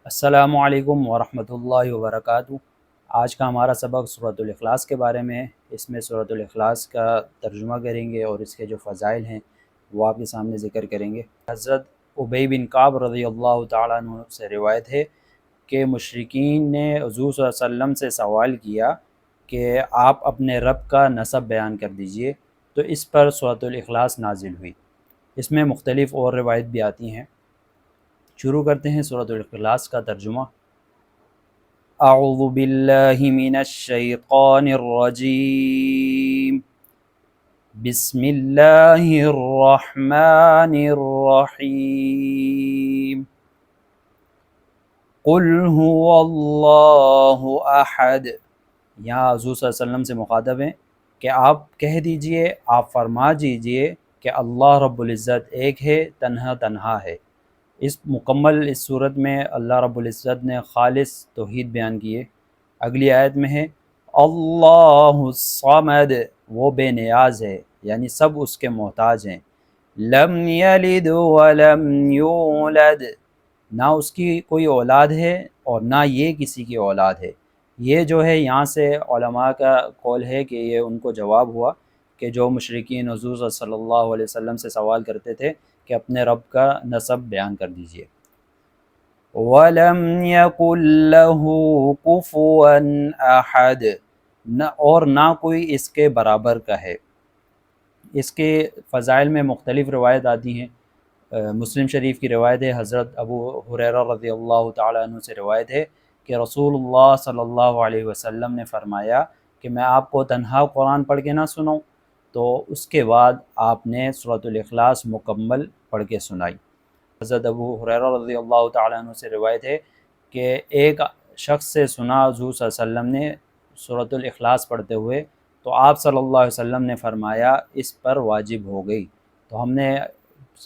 السلام علیکم ورحمۃ اللہ وبرکاتہ۔ آج کا ہمارا سبق سورۃ الاخلاص کے بارے میں ہے۔ اس میں سورۃ الاخلاص کا ترجمہ کریں گے اور اس کے جو فضائل ہیں وہ آپ کے سامنے ذکر کریں گے۔ حضرت ابی بن کعب رضی اللہ تعالیٰ عنہ سے روایت ہے کہ مشرکین نے حضور صلی اللہ علیہ وسلم سے سوال کیا کہ آپ اپنے رب کا نسب بیان کر دیجئے، تو اس پر سورۃ الاخلاص نازل ہوئی۔ اس میں مختلف اور روایت بھی آتی ہیں۔ شروع کرتے ہیں سورۃ الاخلاص کا ترجمہ۔ اعوذ باللہ من الشیطان الرجیم، بسم اللہ الرحمن الرحیم، قل هو اللہ احد۔ یہاں حضور صلی اللہ علیہ وسلم سے مخاطب ہیں کہ آپ کہہ دیجئے، آپ فرما دیجئے کہ اللہ رب العزت ایک ہے، تنہا ہے۔ اس صورت میں اللہ رب العزت نے خالص توحید بیان کیے۔ اگلی آیت میں ہے اللہ الصمد، وہ بے نیاز ہے، یعنی سب اس کے محتاج ہیں۔ لم یلد ولم یولد، نہ اس کی کوئی اولاد ہے اور نہ یہ کسی کی اولاد ہے۔ یہ جو ہے یہاں سے علماء کا قول ہے کہ یہ ان کو جواب ہوا کہ جو مشرکین حضور صلی اللہ علیہ وسلم سے سوال کرتے تھے کہ اپنے رب کا نسب بیان کر دیجئے۔ وَلَمْ يَكُنْ لَهُ كُفُوًا أَحَدٌ، اور نہ کوئی اس کے برابر کا ہے۔ اس کے فضائل میں مختلف روایت آتی ہیں۔ مسلم شریف کی روایت ہے، حضرت ابو ہریرہ رضی اللہ تعالیٰ عنہ سے روایت ہے کہ رسول اللہ صلی اللہ علیہ وسلم نے فرمایا کہ میں آپ کو تنہا قرآن پڑھ کے نہ سناؤں، تو اس کے بعد آپ نے سورۃ الاخلاص مکمل پڑھ کے سنائی۔ حضرت ابو ہریرہ رضی اللہ تعالیٰ عنہ سے روایت ہے کہ ایک شخص سے سنا حضور صلی اللہ علیہ وسلم نے سورۃ الاخلاص پڑھتے ہوئے، تو آپ صلی اللہ علیہ وسلم نے فرمایا اس پر واجب ہو گئی۔ تو ہم نے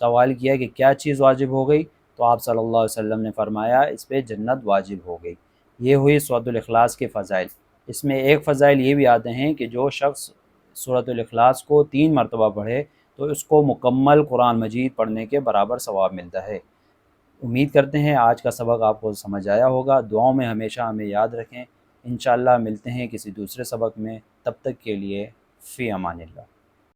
سوال کیا کہ کیا چیز واجب ہو گئی، تو آپ صلی اللہ علیہ وسلم نے فرمایا اس پہ جنت واجب ہو گئی۔ یہ ہوئی سورۃ الاخلاص کے فضائل۔ اس میں ایک فضائل یہ بھی آتے ہیں کہ جو شخص سورۃ الاخلاص کو 3 مرتبہ پڑھے تو اس کو مکمل قرآن مجید پڑھنے کے برابر ثواب ملتا ہے۔ امید کرتے ہیں آج کا سبق آپ کو سمجھ آیا ہوگا۔ دعاؤں میں ہمیشہ ہمیں یاد رکھیں۔ انشاءاللہ ملتے ہیں کسی دوسرے سبق میں، تب تک کے لیے فی امان اللہ۔